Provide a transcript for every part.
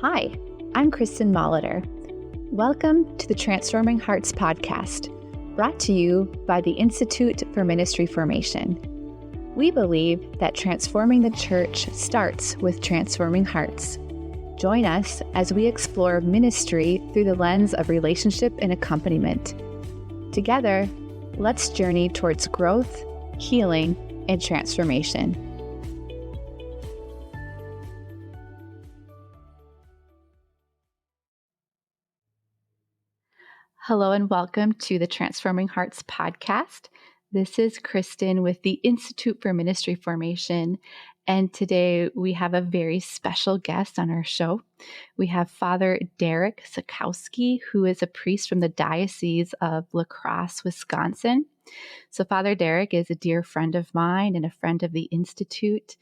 Hi, I'm Kristin Molitor. Welcome to the Transforming Hearts podcast, brought to you by the Institute for Ministry Formation. We believe that transforming the church starts with transforming hearts. Join us as we explore ministry through the lens of relationship and accompaniment. Together, let's journey towards growth, healing, and transformation. Hello and welcome to the Transforming Hearts podcast. This is Kristin with the Institute for Ministry Formation, and today we have a very special guest on our show. We have Father Derek Sakowski, who is a priest from the Diocese of La Crosse, Wisconsin. So Father Derek is a dear friend of mine and a friend of the Institute.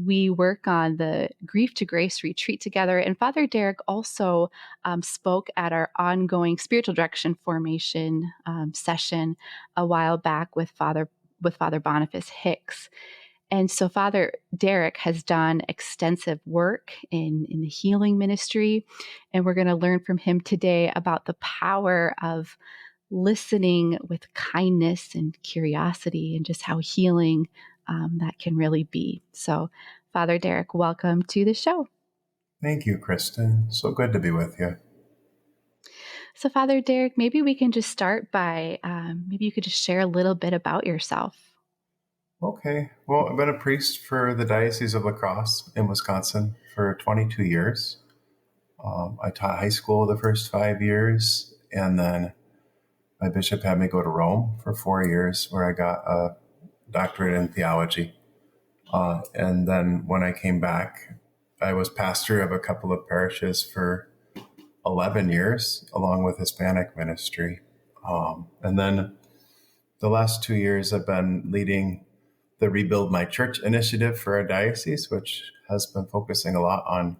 We work on the Grief to Grace retreat together, and Father Derek also spoke at our ongoing spiritual direction formation session a while back with Father Boniface Hicks. And so Father Derek has done extensive work in the healing ministry, and we're going to learn from him today about the power of listening with kindness and curiosity and just how healing that can really be. So, Father Derek, welcome to the show. Thank you, Kristin. So good to be with you. So, Father Derek, maybe we can just start by, maybe you could just share a little bit about yourself. Okay. Well, I've been a priest for the Diocese of La Crosse in Wisconsin for 22 years. I taught high school the first 5 years, and then my bishop had me go to Rome for 4 years, where I got a doctorate in theology. And then when I came back, I was pastor of a couple of parishes for 11 years, along with Hispanic ministry. And then the last 2 years, I've been leading the Rebuild My Church initiative for our diocese, which has been focusing a lot on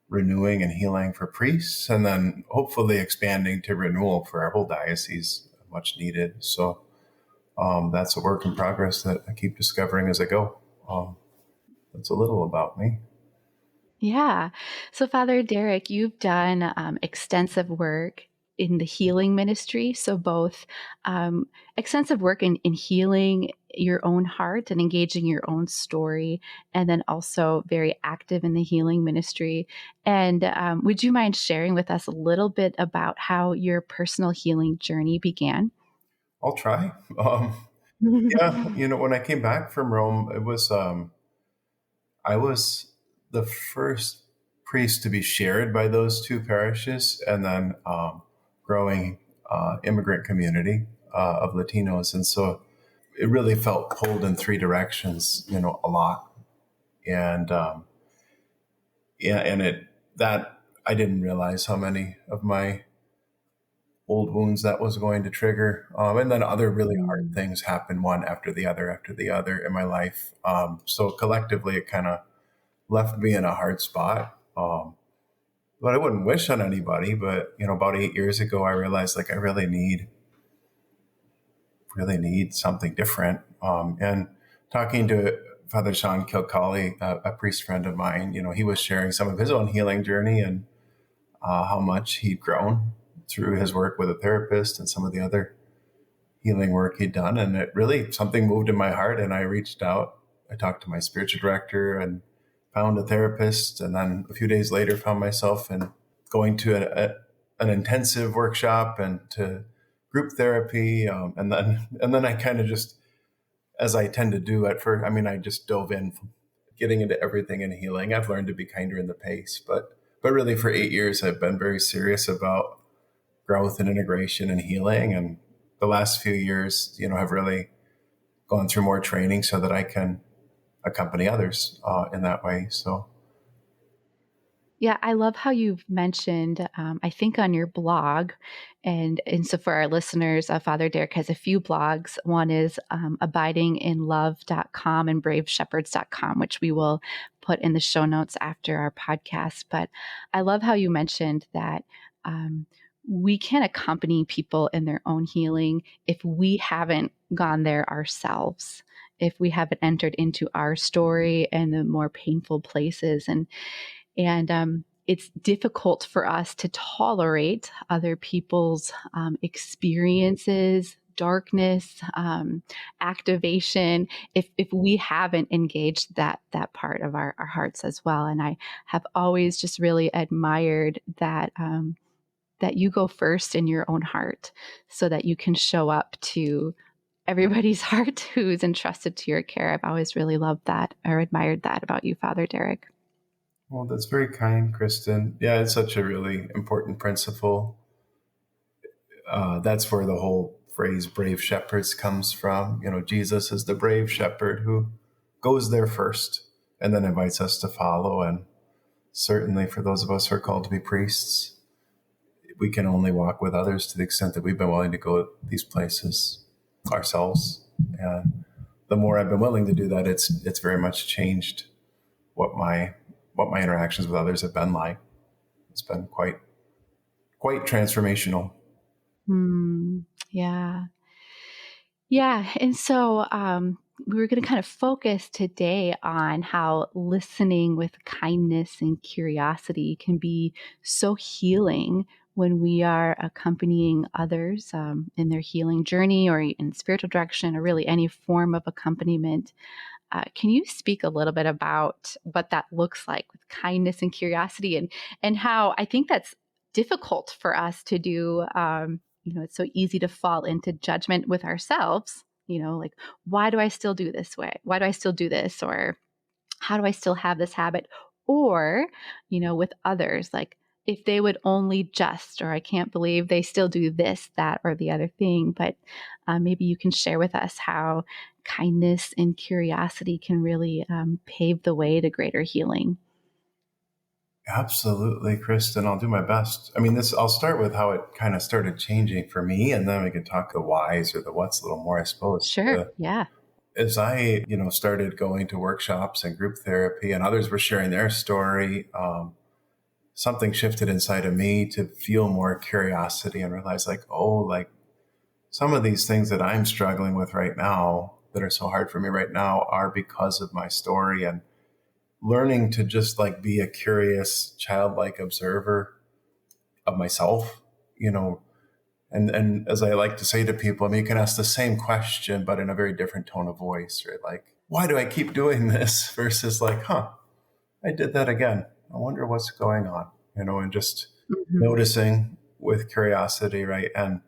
renewing and healing for priests, and then hopefully expanding to renewal for our whole diocese, much needed. So that's a work in progress that I keep discovering as I go. That's a little about me. Yeah. So, Father Derek, you've done extensive work in the healing ministry. So, both extensive work in healing your own heart and engaging your own story, and then also very active in the healing ministry. And would you mind sharing with us a little bit about how your personal healing journey began? I'll try. Yeah, when I came back from Rome, it was I was the first priest to be shared by those two parishes, and then growing immigrant community of Latinos, and so it really felt pulled in three directions, a lot, and that I didn't realize how many of my old wounds that was going to trigger. And then other really hard things happened one after the other in my life. So collectively, it kind of left me in a hard spot. But I wouldn't wish on anybody. But, about 8 years ago, I realized I really need something different. And talking to Father Sean Kilcawley, a priest friend of mine, he was sharing some of his own healing journey and how much he'd grown through his work with a therapist and some of the other healing work he'd done. And it really, something moved in my heart, and I reached out. I talked to my spiritual director and found a therapist. And then a few days later, found myself going to an intensive workshop and to group therapy. And then I kind of just, as I tend to do at first, I just dove in, getting into everything in healing. I've learned to be kinder in the pace, but really for 8 years, I've been very serious about growth and integration and healing. And the last few years, have really gone through more training so that I can accompany others in that way. So. Yeah, I love how you've mentioned, I think on your blog, and so for our listeners, Father Derek has a few blogs. One is abidinginlove.com and braveshepherds.com, which we will put in the show notes after our podcast. But I love how you mentioned that we can accompany people in their own healing if we haven't gone there ourselves, if we haven't entered into our story and the more painful places. And it's difficult for us to tolerate other people's experiences, darkness, activation, if we haven't engaged that part of our hearts as well. And I have always just really admired that that you go first in your own heart, so that you can show up to everybody's heart who's entrusted to your care. I've always really loved that or admired that about you, Father Derek. Well, that's very kind, Kristin. Yeah, it's such a really important principle. That's where the whole phrase brave shepherds comes from. Jesus is the brave shepherd who goes there first and then invites us to follow. And certainly for those of us who are called to be priests, we can only walk with others to the extent that we've been willing to go these places ourselves. And the more I've been willing to do that, it's very much changed what my interactions with others have been like. It's been quite transformational. Yeah. Yeah. And so we were going to kind of focus today on how listening with kindness and curiosity can be so healing when we are accompanying others in their healing journey or in spiritual direction, or really any form of accompaniment. Can you speak a little bit about what that looks like with kindness and curiosity, and how I think that's difficult for us to do? It's so easy to fall into judgment with ourselves. Like, why do I still do this way? Why do I still do this? Or how do I still have this habit? Or, with others, like, if they would only just, or I can't believe they still do this, that, or the other thing. But maybe you can share with us how kindness and curiosity can really pave the way to greater healing. Absolutely, Kristin. I'll do my best. I'll start with how it kind of started changing for me, and then we can talk the whys or the what's a little more, I suppose. Sure. Yeah. As I, started going to workshops and group therapy, and others were sharing their story, something shifted inside of me to feel more curiosity and realize, like some of these things that I'm struggling with right now, that are so hard for me right now, are because of my story. And learning to just be a curious, childlike observer of myself, and as I like to say to people, you can ask the same question, but in a very different tone of voice, right? Like, why do I keep doing this? Versus I did that again. I wonder what's going on, and just noticing with curiosity, right? And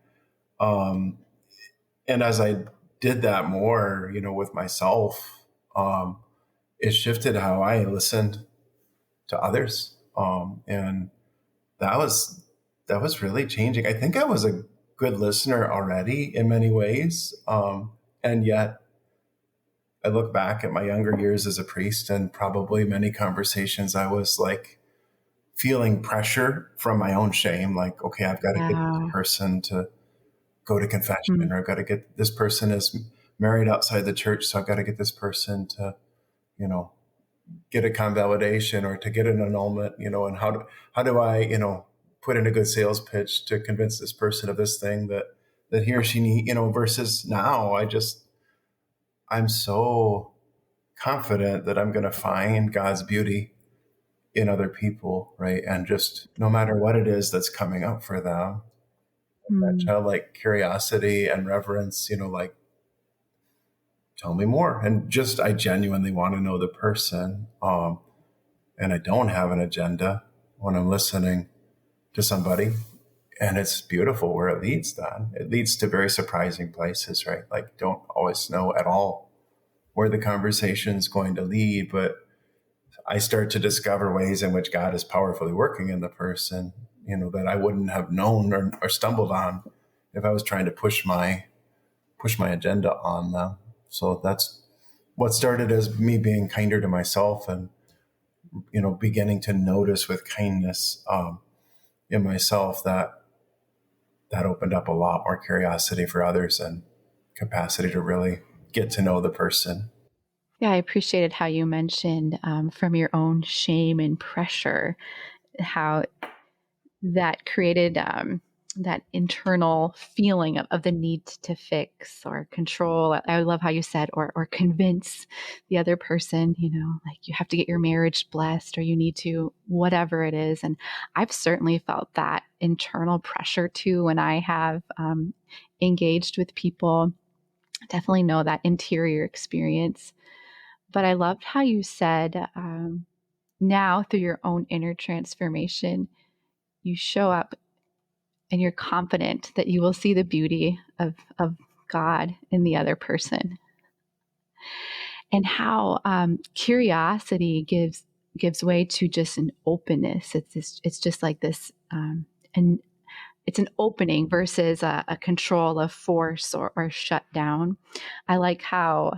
as I did that more, with myself, it shifted how I listened to others. And that was really changing. I think I was a good listener already in many ways. And yet I look back at my younger years as a priest, and probably many conversations I was feeling pressure from my own shame. Like, okay, I've got to get this person to go to confession, or I've got to get this person is married outside the church, so I've got to get this person to, get a convalidation or to get an annulment, and how do I, put in a good sales pitch to convince this person of this thing that he or she need, versus now I'm so confident that I'm going to find God's beauty in other people, right? And just no matter what it is that's coming up for them, that childlike curiosity and reverence, tell me more. And just, I genuinely want to know the person. And I don't have an agenda when I'm listening to somebody. And it's beautiful where it leads then. It leads to very surprising places, right? Like, don't always know at all where the conversation is going to lead, but I start to discover ways in which God is powerfully working in the person, that I wouldn't have known or stumbled on if I was trying to push my agenda on them. So that's what started as me being kinder to myself, and beginning to notice with kindness in myself that opened up a lot more curiosity for others and capacity to really get to know the person. Yeah, I appreciated how you mentioned from your own shame and pressure, how that created that internal feeling of the need to fix or control. I love how you said, or convince the other person, like you have to get your marriage blessed or you need to, whatever it is. And I've certainly felt that internal pressure too when I have engaged with people. Definitely know that interior experience. But I loved how you said, now through your own inner transformation, you show up and you're confident that you will see the beauty of God in the other person, and how curiosity gives way to just an openness. It's just like this, and it's an opening versus a control of force or shut down. I like how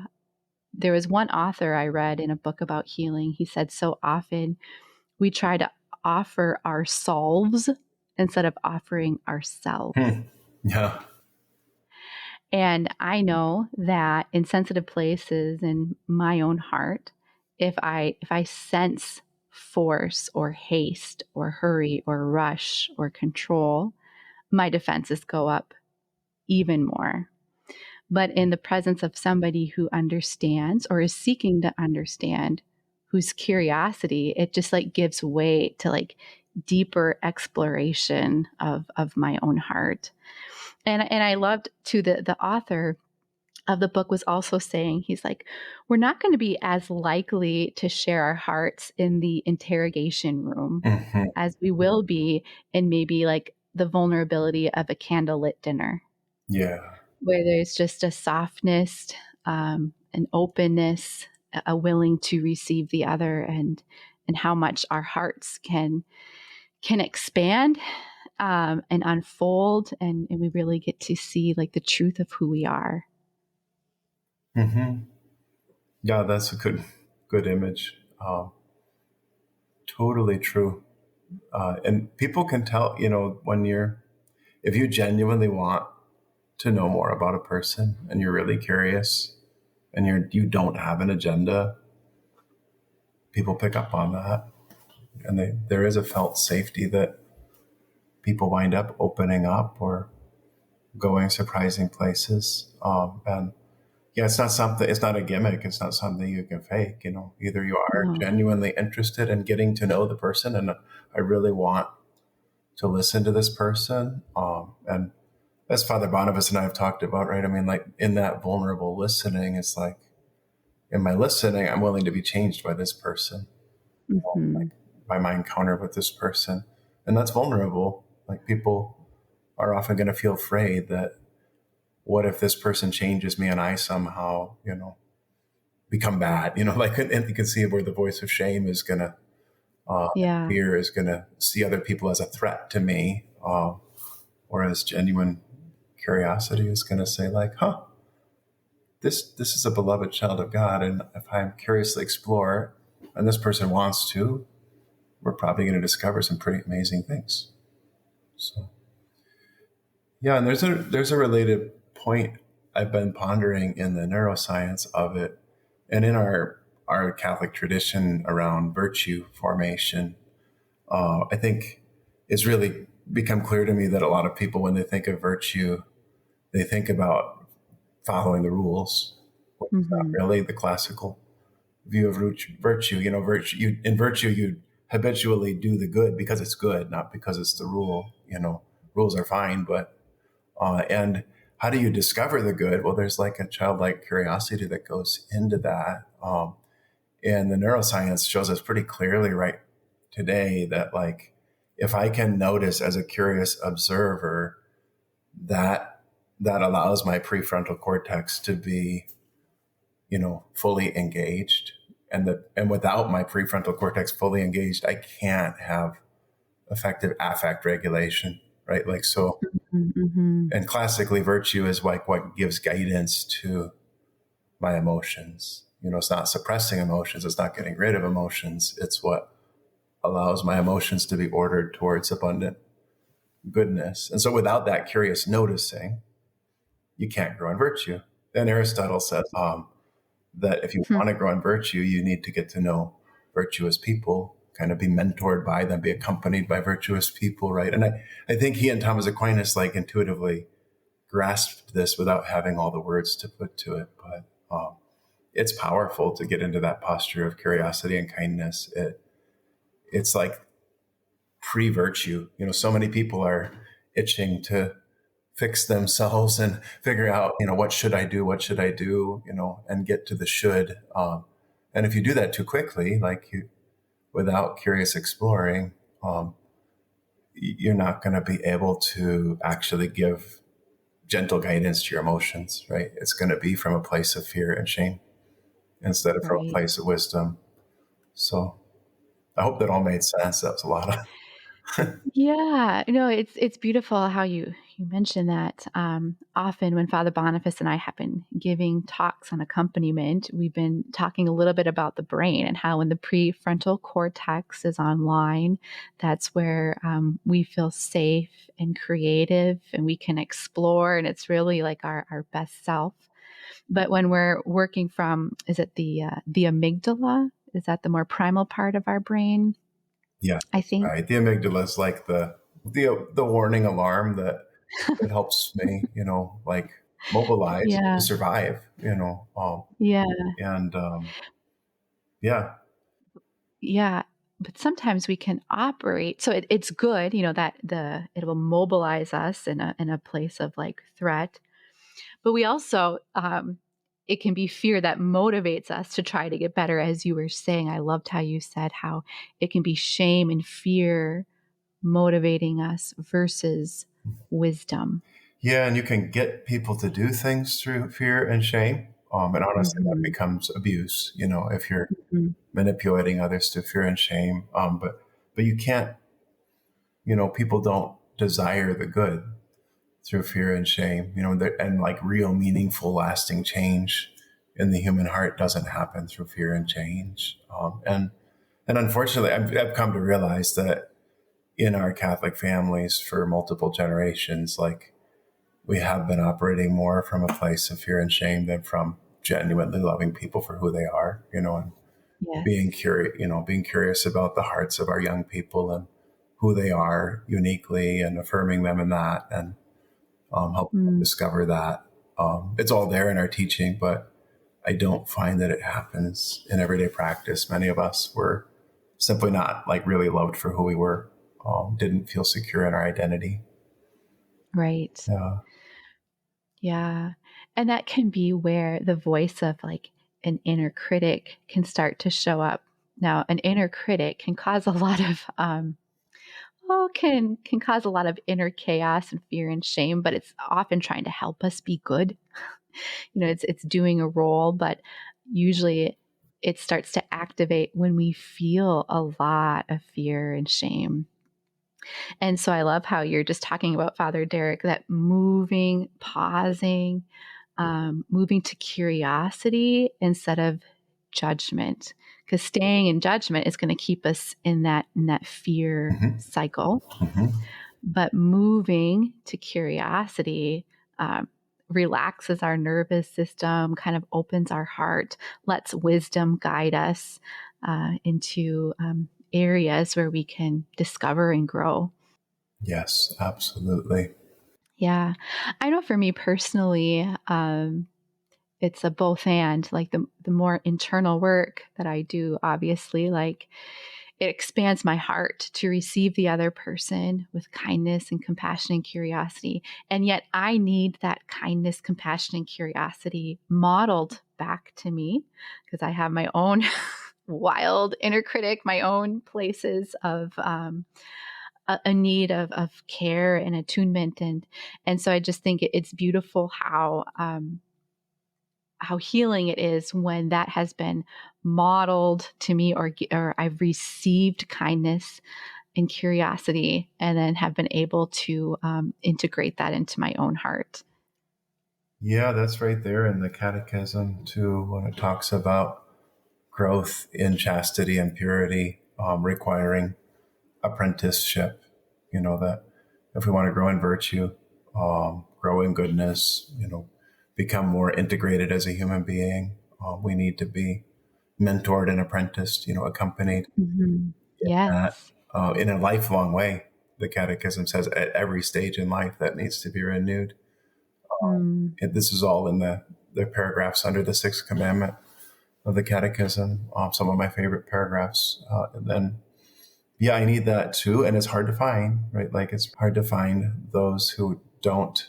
there was one author I read in a book about healing. He said, so often we try to offer ourselves instead of offering ourselves. Yeah. And I know that in sensitive places in my own heart, if I sense force or haste or hurry or rush or control, my defenses go up even more. But in the presence of somebody who understands or is seeking to understand, whose curiosity, it just like gives way to like deeper exploration of my own heart. And I loved too the author of the book was also saying, he's like, we're not going to be as likely to share our hearts in the interrogation room Mm-hmm. as we will be in maybe like the vulnerability of a candlelit dinner, Yeah. where there's just a softness, an openness, a willing to receive the other, and how much our hearts can expand and unfold, and we really get to see like the truth of who we are. Mm-hmm. Yeah, that's a good image. Totally true. And people can tell, if you genuinely want to know more about a person and you're really curious and you don't have an agenda, people pick up on that. And there is a felt safety that people wind up opening up or going surprising places. And yeah, it's not a gimmick. It's not something you can fake. Either you are No. genuinely interested in getting to know the person and I really want to listen to this person. And as Father Boniface and I have talked about, right? I mean, like in that vulnerable listening, it's like in my listening, I'm willing to be changed by this person, Mm-hmm. like by my encounter with this person. And that's vulnerable. Like people are often going to feel afraid that what if this person changes me and I somehow, become bad, like, and you can see where the voice of shame is going to, Yeah. fear is going to see other people as a threat to me. Whereas genuine curiosity is going to say like, this is a beloved child of God. And if I curiously explore and this person wants to, we're probably going to discover some pretty amazing things. So, yeah. And there's a related point I've been pondering in the neuroscience of it and in our Catholic tradition around virtue formation. I think it's really become clear to me that a lot of people, when they think of virtue, they think about following the rules, which is not Mm-hmm. really the classical view of virtue. In virtue, you habitually do the good because it's good, not because it's the rule. Rules are fine, but and how do you discover the good? Well, there's like a childlike curiosity that goes into that, and the neuroscience shows us pretty clearly right today that like if I can notice as a curious observer, that allows my prefrontal cortex to be fully engaged, and without my prefrontal cortex fully engaged, I can't have effective affect regulation, right? Like so. Mm-hmm. And classically, virtue is like what gives guidance to my emotions. It's not suppressing emotions, it's not getting rid of emotions, it's what allows my emotions to be ordered towards abundant goodness. And so without that curious noticing, you can't grow in virtue. And Aristotle says that if you want to grow in virtue, you need to get to know virtuous people. kind of be mentored by them, be accompanied by virtuous people, right? And I think he and Thomas Aquinas like intuitively grasped this without having all the words to put to it. But it's powerful to get into that posture of curiosity and kindness. It's like pre-virtue. So many people are itching to fix themselves and figure out, what should I do? What should I do? And get to the should. And if you do that too quickly, without curious exploring, you're not going to be able to actually give gentle guidance to your emotions, right? It's going to be from a place of fear and shame instead of from a Right. place of wisdom. So I hope that all made sense. That was a lot of. Yeah, no, it's beautiful how you mentioned that. Often when Father Boniface and I have been giving talks on accompaniment, we've been talking a little bit about the brain and how when the prefrontal cortex is online, that's where we feel safe and creative and we can explore, and it's really like our best self. But when we're working from, is it the amygdala? Is that the more primal part of our brain? Yeah, I think. right. The amygdala is like the warning alarm that helps me, mobilize Yeah. to survive, Yeah. and yeah, Yeah, but sometimes we can operate. So it's good, that it will mobilize us in a place of like threat. But we also it can be fear that motivates us to try to get better. As you were saying, I loved how you said how it can be shame and fear motivating us versus wisdom. yeah, and you can get people to do things through fear and shame, and honestly, that Hmm. becomes abuse. If you're Hmm. manipulating others to fear and shame, but you can't. People don't desire the good through fear and shame, and like real meaningful lasting change in the human heart doesn't happen through fear and change. And unfortunately, I've come to realize that in our Catholic families for multiple generations, like we have been operating more from a place of fear and shame than from genuinely loving people for who they are, and being Yes. curious, being curious about the hearts of our young people and who they are uniquely and affirming them in that, and helping them Mm, discover that. It's all there in our teaching, but I don't find that it happens in everyday practice. Many of us were simply not like really loved for who we were, didn't feel secure in our identity. right. Yeah. Yeah. And that can be where the voice of like an inner critic can start to show up. Now, an inner critic can cause a lot of can cause a lot of inner chaos and fear and shame, but it's often trying to help us be good. It's doing a role, but usually it starts to activate when we feel a lot of fear and shame. And so I love how you're just talking about Father Derek, that moving, pausing, moving to curiosity instead of judgment, because staying in judgment is going to keep us in that fear Mm-hmm. cycle. Mm-hmm. But moving to curiosity relaxes our nervous system, kind of opens our heart, lets wisdom guide us into areas where we can discover and grow. Yes, absolutely. Yeah. I know for me personally, it's a both and, like the more internal work that I do, obviously, like it expands my heart to receive the other person with kindness and compassion and curiosity. And yet I need that kindness, compassion, and curiosity modeled back to me because I have my own wild inner critic, my own places of a need of care and attunement, and so I just think it's beautiful how healing it is when that has been modeled to me, or I've received kindness and curiosity and then have been able to integrate that into my own heart. Yeah, that's right there in the Catechism too, when it talks about growth in chastity and purity, requiring apprenticeship. That if we want to grow in virtue, grow in goodness, become more integrated as a human being, we need to be mentored and apprenticed, accompanied Mhm. that Yes. in a lifelong way. The Catechism says at every stage in life that needs to be renewed. Mm. This is all in the paragraphs under the sixth commandment of the Catechism. Some of my favorite paragraphs. And then, yeah, I need that too. And it's hard to find, right? Like it's hard to find those who don't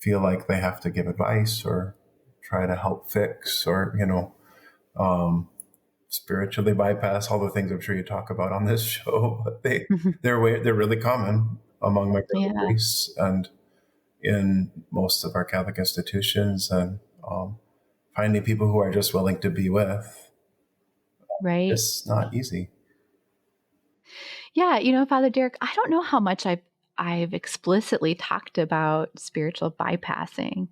feel like they have to give advice or try to help fix or, spiritually bypass all the things I'm sure you talk about on this show. But they're really common among my brother Yeah. priests and in most of our Catholic institutions, and finding people who are just willing to be with. Right. It's not easy. Yeah, Father Derek, I don't know how much I've explicitly talked about spiritual bypassing.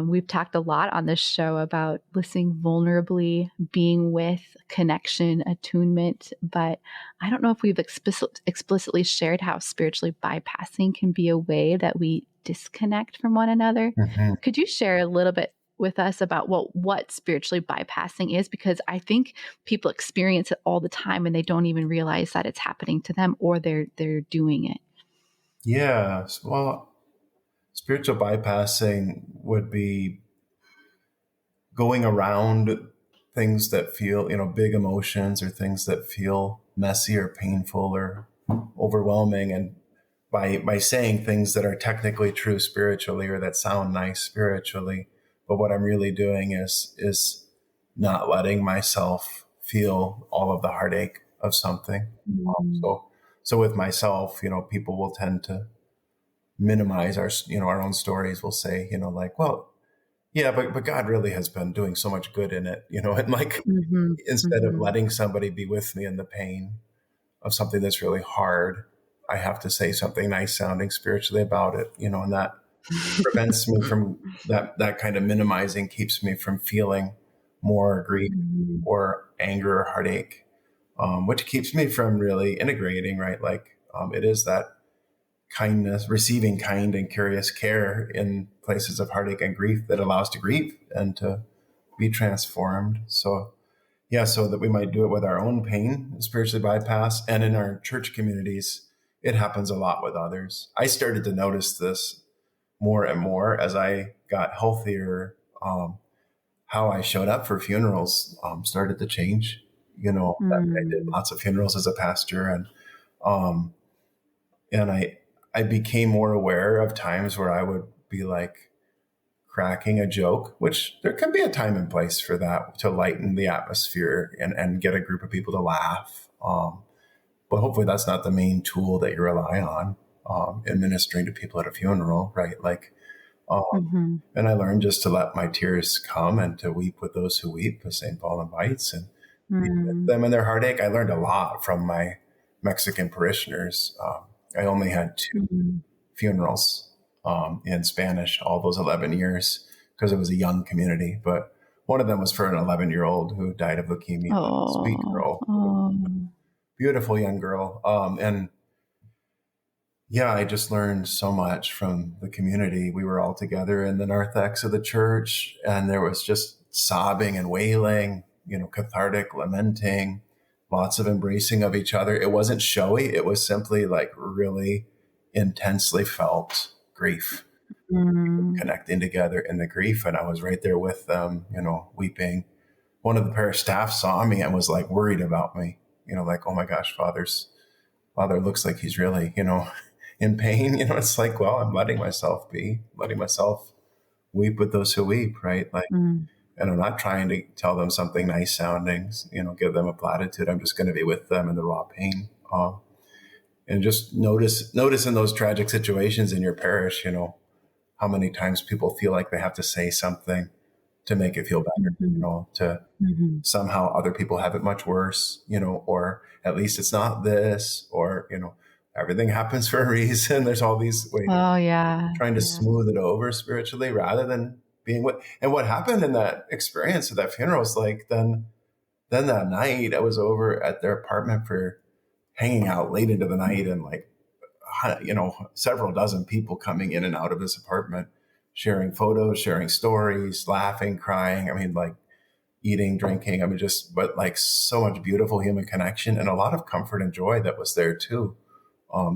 We've talked a lot on this show about listening vulnerably, being with, connection, attunement, but I don't know if we've explicitly shared how spiritually bypassing can be a way that we disconnect from one another. Mm-hmm. Could you share a little bit with us about what spiritually bypassing is? Because I think people experience it all the time and they don't even realize that it's happening to them or they're doing it. Yeah. Well, spiritual bypassing would be going around things that feel, big emotions or things that feel messy or painful or overwhelming. And by saying things that are technically true spiritually or that sound nice spiritually, but what I'm really doing is not letting myself feel all of the heartache of something. Mm. So with myself, people will tend to minimize our own stories. Will say, like, well, yeah, but God really has been doing so much good in it, and like Mhm, instead of mhm. letting somebody be with me in the pain of something that's really hard, I have to say something nice sounding spiritually about it, and that prevents me from that kind of minimizing, keeps me from feeling more grief Mhm, or anger or heartache, which keeps me from really integrating, right? Like it is that kindness, receiving kind and curious care in places of heartache and grief that allows to grieve and to be transformed. So, yeah, so that we might do it with our own pain, spiritually bypass, and in our church communities, it happens a lot with others. I started to notice this more and more as I got healthier. How I showed up for funerals started to change. I did mm, lots of funerals as a pastor, um, and I became more aware of times where I would be like cracking a joke, which there can be a time and place for that to lighten the atmosphere and get a group of people to laugh. But hopefully that's not the main tool that you rely on in ministering to people at a funeral, right? Like, um, mhm, and I learned just to let my tears come and to weep with those who weep, as St. Paul invites, and be with mm, them in their heartache. I learned a lot from my Mexican parishioners. I only had two mhm. funerals in Spanish all those 11 years because it was a young community. But one of them was for an 11-year-old who died of leukemia. Sweet Oh, girl, oh. beautiful young girl. And yeah, I just learned so much from the community. We were all together in the narthex of the church, and there was just sobbing and wailing, cathartic, lamenting, lots of embracing of each other. It wasn't showy. It was simply like really intensely felt grief, Mm, connecting together in the grief. And I was right there with them, weeping. One of the parish staff saw me and was like worried about me, like, oh my gosh, Father looks like he's really, in pain. It's like, well, I'm letting myself be, letting myself weep with those who weep, right? Like, mm, and I'm not trying to tell them something nice sounding, give them a platitude. I'm just going to be with them in the raw pain. And just notice in those tragic situations in your parish, how many times people feel like they have to say something to make it feel better, mhm, to mhm. somehow other people have it much worse, or at least it's not this, or, everything happens for a reason. There's all these ways Oh, yeah, trying to yeah. smooth it over spiritually rather than being what happened in that experience of that funeral is like, then that night I was over at their apartment for hanging out late into the night and like, several dozen people coming in and out of this apartment, sharing photos, sharing stories, laughing, crying. I mean, like eating, drinking. I mean, but like so much beautiful human connection and a lot of comfort and joy that was there too.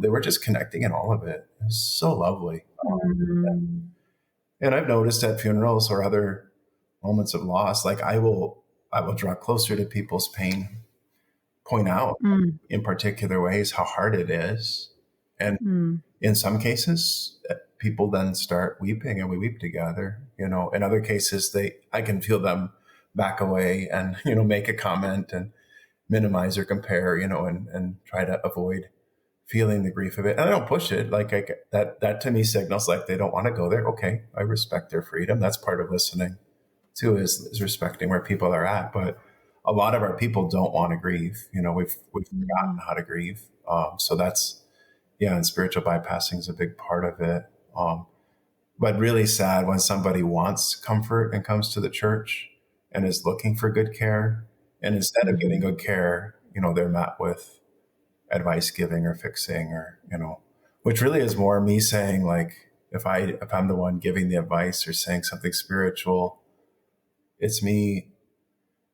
They were just connecting in all of it. It was so lovely. Mm. And I've noticed at funerals or other moments of loss, like I will draw closer to people's pain, point out Mm. in particular ways how hard it is. And Mm. in some cases, people then start weeping and we weep together. In other cases, I can feel them back away and, make a comment and minimize or compare, and try to avoid feeling the grief of it. And I don't push it. Like that to me signals like they don't want to go there. Okay. I respect their freedom. That's part of listening too, is respecting where people are at. But a lot of our people don't want to grieve. We've forgotten Mm. how to grieve. So that's, and spiritual bypassing is a big part of it. But really sad when somebody wants comfort and comes to the church and is looking for good care. And instead of getting Mhm. good care, they're met with advice giving or fixing or, which really is more me saying like, if I'm the one giving the advice or saying something spiritual, it's me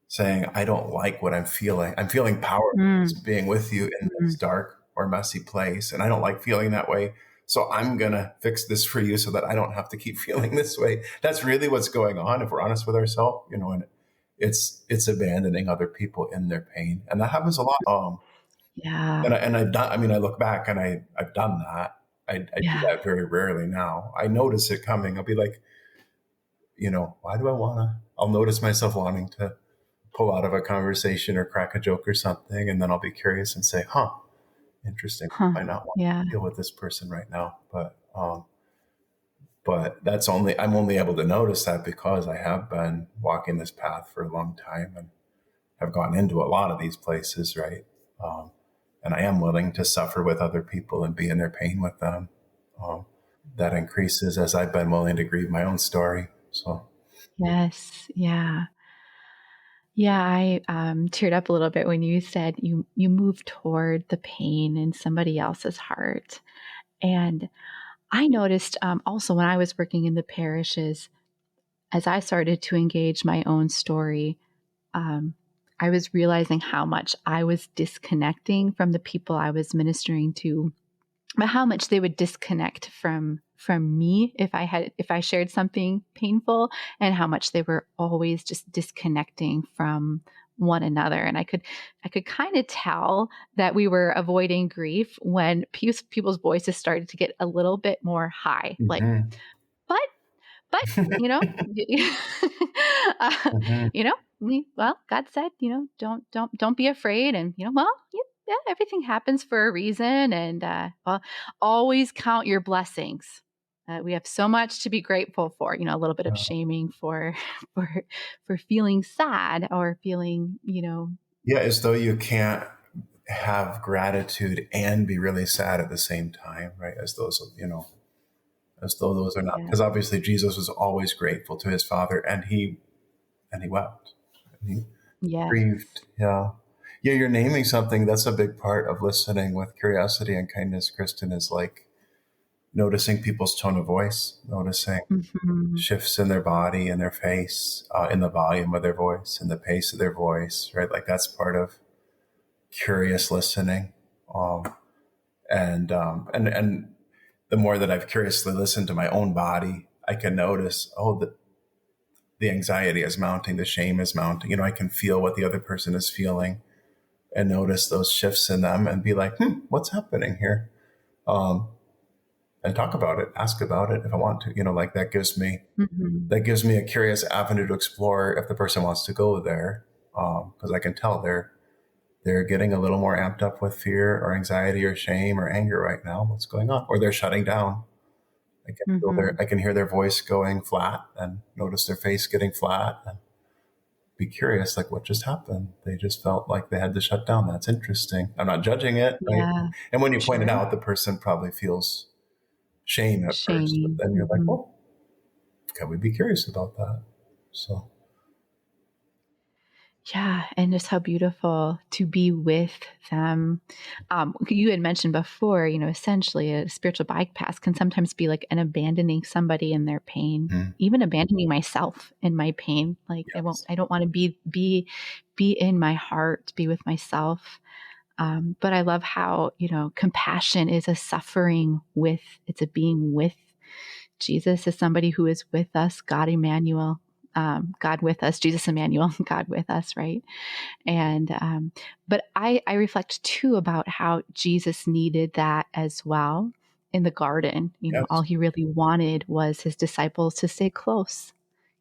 saying, I don't like what I'm feeling. I'm feeling powerless Mm. being with you in this Mm. dark or messy place. And I don't like feeling that way. So I'm going to fix this for you so that I don't have to keep feeling this way. That's really what's going on. If we're honest with ourselves, and it's abandoning other people in their pain. And that happens a lot. Yeah. And I've done, I mean, I look back and I've done that. I do Yeah. that very rarely now. I notice it coming. I'll be like, why do I want to, I'll notice myself wanting to pull out of a conversation or crack a joke or something. And then I'll be curious and say, interesting. Huh. I might not want Yeah. to deal with this person right now. But I'm only able to notice that because I have been walking this path for a long time and have gone into a lot of these places. Right. And I am willing to suffer with other people and be in their pain with them. Um, that increases as I've been willing to grieve my own story. So, Yes. Yeah. Yeah, I teared up a little bit when you said you move toward the pain in somebody else's heart. And I noticed also when I was working in the parishes, as I started to engage my own story, um, I was realizing how much I was disconnecting from the people I was ministering to, but how much they would disconnect from me if I shared something painful, and how much they were always just disconnecting from one another. And I could kind of tell that we were avoiding grief when people's voices started to get a little bit more high, like, mhm, but but you know uh, mhm, well, God said, don't be afraid. And well, yeah, everything happens for a reason. And well, always count your blessings. We have so much to be grateful for. A little bit of uh, shaming for for for feeling sad or feeling yeah, as though you can't have gratitude and be really sad at the same time, right? As though those are not, yeah. because obviously Jesus was always grateful to his Father, and he wept, and he Yes. grieved. Yeah, yeah. You're naming something that's a big part of listening with curiosity and kindness, Kristen. Is like noticing people's tone of voice, noticing Hmm. shifts in their body, in their face, in the volume of their voice, in the pace of their voice, right? Like that's part of curious listening. Um, and the more that I've curiously listened to my own body, I can notice, the anxiety is mounting, the shame is mounting. I can feel what the other person is feeling and notice those shifts in them and be like, what's happening here? Um, and talk about it, ask about it if I want to. Like Hmm. that gives me a curious avenue to explore if the person wants to go there, because I can tell they're getting a little more amped up with fear or anxiety or shame or anger right now. What's going on? Or they're shutting down. Hmm. I can hear their voice going flat and notice their face getting flat and be curious, like what just happened? They just felt like they had to shut down. That's interesting. I'm not judging it, right? Yeah. And when you point it Sure. out, the person probably feels shame at first, but Shame. then you're like, Hmm. well, can we be curious about that? So Yeah, and just how beautiful to be with them. You had mentioned before, essentially a spiritual bypass can sometimes be like an abandoning somebody in their pain, Mm, even abandoning myself in my pain. Like yes, I don't want to be in my heart, be with myself. But I love how, compassion is a suffering with, it's a being with. Jesus is somebody who is with us, God Emmanuel, God with us, Jesus Emmanuel, God with us, right? And but I reflect too about how Jesus needed that as well in the garden. All yes. he really wanted was his disciples to stay close.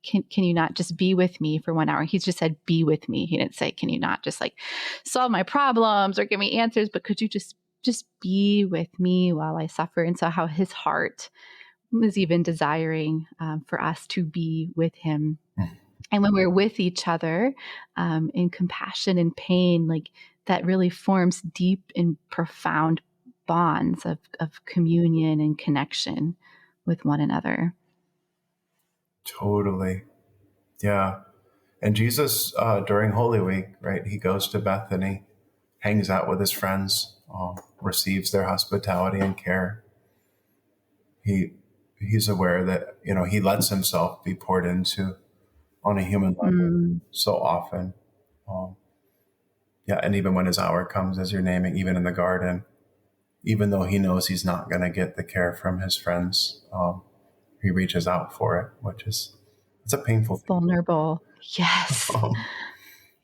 Can you not just be with me for 1 hour? He just said, "Be with me." He didn't say, "Can you not just like solve my problems or give me answers?" But could you just be with me while I suffer? And so how his heart was even desiring for us to be with him. Mm, And when we're with each other in compassion and pain, like that really forms deep and profound bonds of communion and connection with one another. totally. Yeah. And Jesus, during Holy Week, right, he goes to Bethany, hangs out with his friends, receives their hospitality and care. He he's aware that he lets himself be poured into on a human level Mm, so often. Um, yeah, and even when his hour comes, as you're naming, even in the garden, even though he knows he's not going to get the care from his friends, he reaches out for it, which is it's a painful thing vulnerable. Yes. um,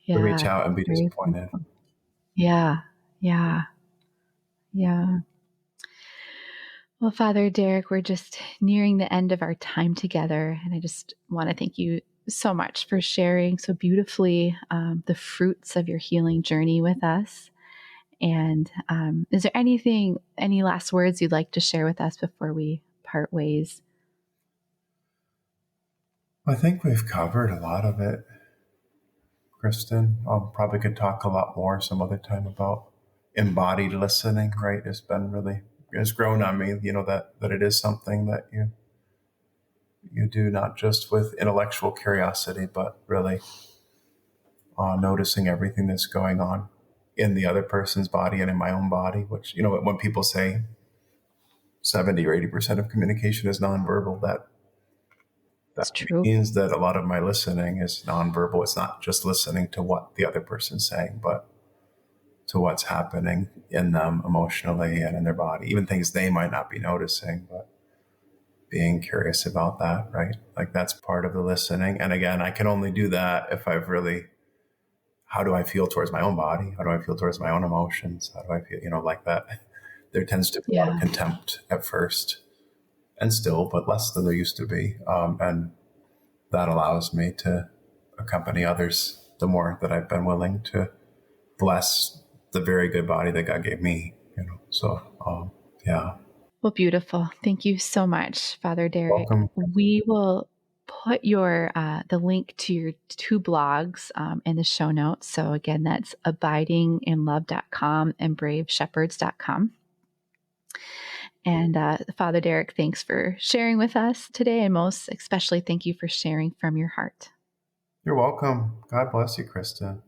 to reach Yeah. out and be Very disappointed. vulnerable. Yeah. Yeah. Yeah. Well, Father Derek, we're just nearing the end of our time together. And I just want to thank you so much for sharing so beautifully the fruits of your healing journey with us. And is there any last words you'd like to share with us before we part ways? I think we've covered a lot of it, Kristen. Probably could talk a lot more some other time about embodied listening. Right, has grown on me. That it is something that you do not just with intellectual curiosity, but really noticing everything that's going on in the other person's body and in my own body. Which when people say 70 or 80% of communication is nonverbal, that It's true. means that a lot of my listening is nonverbal. It's not just listening to what the other person's saying, but to what's happening in them emotionally and in their body, even things they might not be noticing, but being curious about that, right? Like that's part of the listening. And again, I can only do that if I've really, how do I feel towards my own body? How do I feel towards my own emotions? How do I feel, like that? There tends to be a lot of Yeah. contempt at first and still, but less than there used to be. And that allows me to accompany others the more that I've been willing to bless the very good body that God gave me, So, yeah. Well, beautiful. Thank you so much, Father Derek. Welcome. We will put the link to your two blogs in the show notes. So again, that's abidinginlove.com and braveshepherds.com. And Father Derek, thanks for sharing with us today. And most especially, thank you for sharing from your heart. You're welcome. God bless you, Krista.